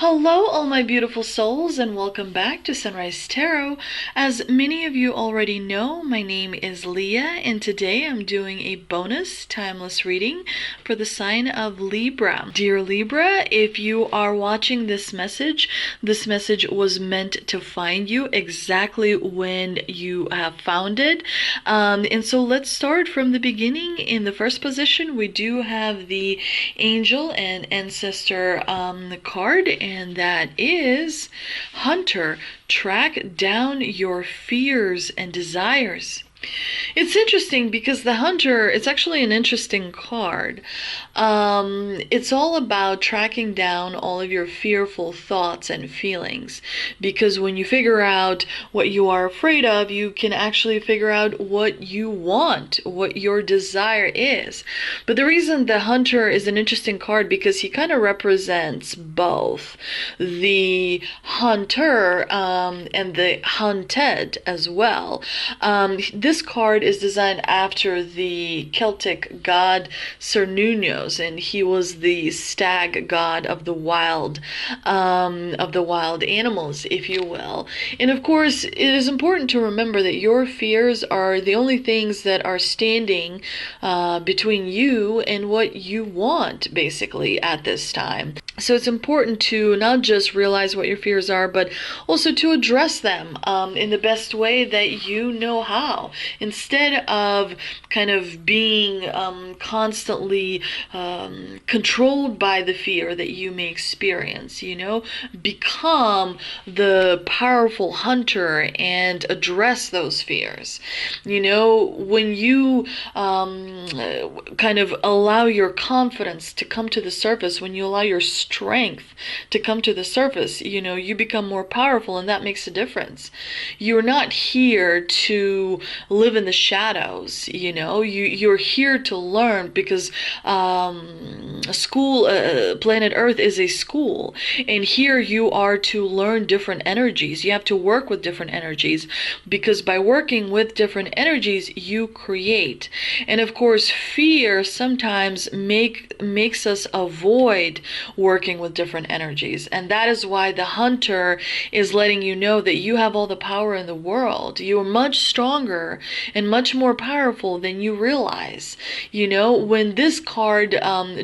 Hello, all my beautiful souls, and welcome back to Sunrise Tarot. As many of you already know, my name is Leah, and today I'm doing a bonus timeless reading for the sign of Libra. Dear Libra, if you are watching this message was meant to find you exactly when you have found it. And so let's start from the beginning. In the first position, we do have the angel and ancestor card, and that is Hunter. Track down your fears and desires. It's interesting because the Hunter, it's actually an interesting card. It's all about tracking down all of your fearful thoughts and feelings, because when you figure out what you are afraid of, you can actually figure out what you want, what your desire is. But the reason the Hunter is an interesting card because he kind of represents both the hunter and the hunted as well. This card is designed after the Celtic god Cernunnos, and he was the stag god of the wild animals, if you will. And of course, it is important to remember that your fears are the only things that are standing between you and what you want, basically, at this time. So it's important to not just realize what your fears are, but also to address them in the best way that you know how, instead of kind of being constantly controlled by the fear that you may experience. Become the powerful hunter and address those fears. When you kind of allow your confidence to come to the surface, when you allow your strength to come to the surface, you become more powerful, and that makes a difference. You're not here to live in the shadows. You're here to learn, because school, planet Earth is a school, and here you are to learn different energies. You have to work with different energies, because by working with different energies you create. And of course, fear sometimes makes us avoid working with different energies, and that is why the hunter is letting you know that you have all the power in the world. You're much stronger and much more powerful than you realize. When this card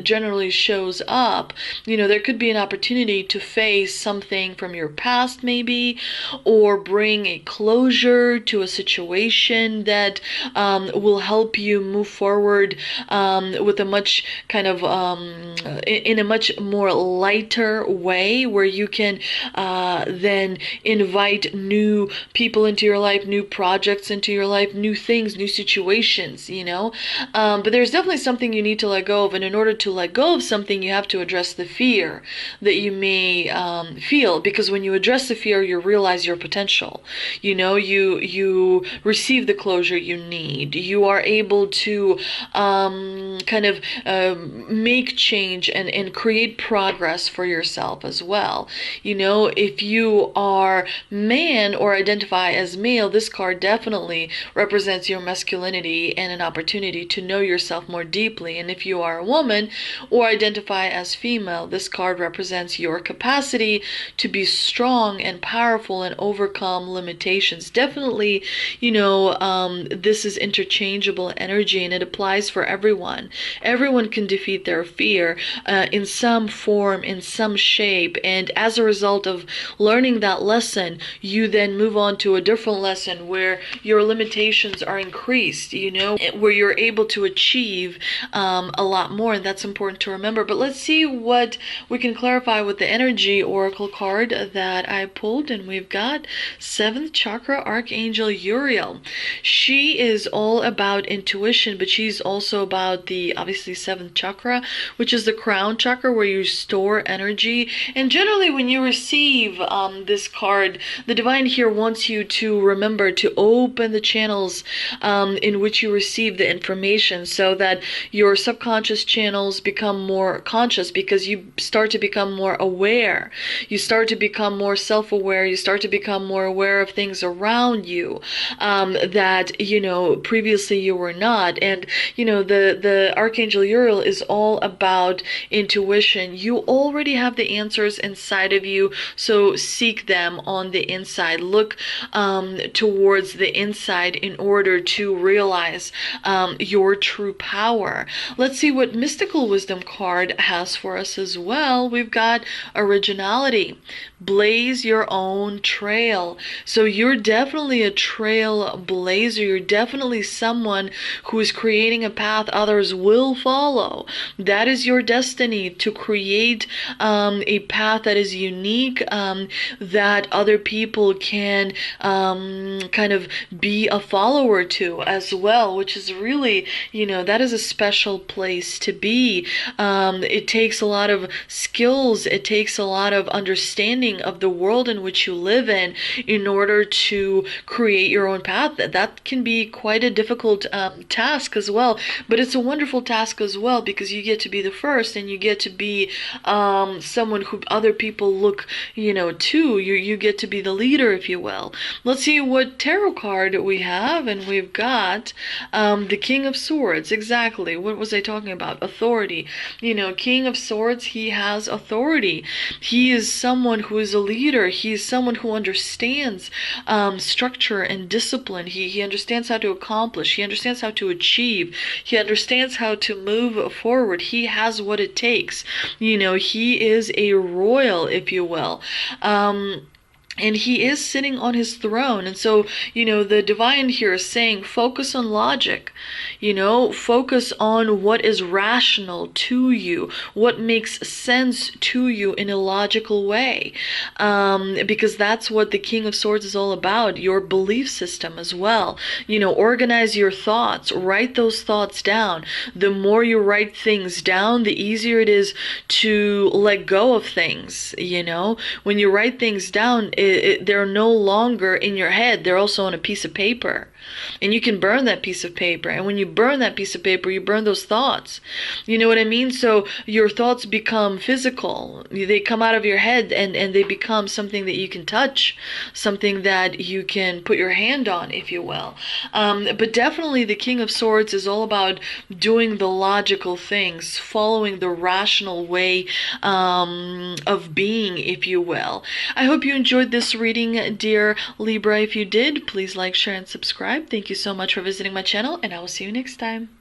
generally shows up, there could be an opportunity to face something from your past, maybe, or bring a closure to a situation that will help you move forward with a much kind of in a much more lighter way, where you can then invite new people into your life, new projects into your life, new things, new situations, but there's definitely something you need to let go of, and in order to let go of something, you have to address the fear that you may feel, because when you address the fear, you realize your potential. You receive the closure you need. You are able to kind of make change and create progress for yourself as well. If you are man or identify as male, this card definitely represents your masculinity and an opportunity to know yourself more deeply. And if you are a woman or identify as female, this card represents your capacity to be strong and powerful and overcome limitations. Definitely, this is interchangeable energy, and it applies for everyone. Everyone can defeat their fear in some form, in some shape, and as a result of learning that lesson, you then move on to a different lesson where your limitations are increased, where you're able to achieve a lot more, and that's important to remember. But let's see what we can clarify with the energy oracle card that I pulled, and we've got 7th chakra Archangel Uriel. She is all about intuition, but she's also about the obviously 7th chakra, which is the crown chakra, where you store energy. And generally, when you receive this card, the divine here wants you to remember to open the channels in which you receive the information, so that your subconscious channels become more conscious, because you start to become more aware. You start to become more self-aware. You start to become more aware of things around you that previously you were not. And the Archangel Uriel is all about intuition. You you already have the answers inside of you, so seek them on the inside. Look towards the inside in order to realize your true power. Let's see what Mystical Wisdom card has for us as well. We've got originality. Blaze your own trail. So you're definitely a trail blazer. You're definitely someone who is creating a path others will follow. That is your destiny, to create a path that is unique, that other people can kind of be a follower to as well, which is really, that is a special place to be. It takes a lot of skills. It takes a lot of understanding of the world in which you live in order to create your own path. That can be quite a difficult task as well, but it's a wonderful task as well, because you get to be the first, and you get to be someone who other people look to. You get to be the leader, if you will. Let's see what tarot card we have, and we've got the King of Swords. Exactly, what was I talking about? Authority. King of Swords, he has authority. He is someone who is a leader. He's someone who understands structure and discipline. He understands how to accomplish. He understands how to achieve. He understands how to move forward. He has what it takes. He is a royal, if you will. And he is sitting on his throne. And so, the divine here is saying, focus on logic, focus on what is rational to you, what makes sense to you in a logical way. Because that's what the King of Swords is all about, your belief system as well. Organize your thoughts, write those thoughts down. The more you write things down, the easier it is to let go of things. When you write things down, they're no longer in your head. They're also on a piece of paper. And you can burn that piece of paper. And when you burn that piece of paper, you burn those thoughts. You know what I mean? So your thoughts become physical. They come out of your head, and they become something that you can touch, something that you can put your hand on, if you will. But definitely the King of Swords is all about doing the logical things, following the rational way of being, if you will. I hope you enjoyed this reading, dear Libra. If you did, please like, share, and subscribe. Thank you so much for visiting my channel, and I will see you next time.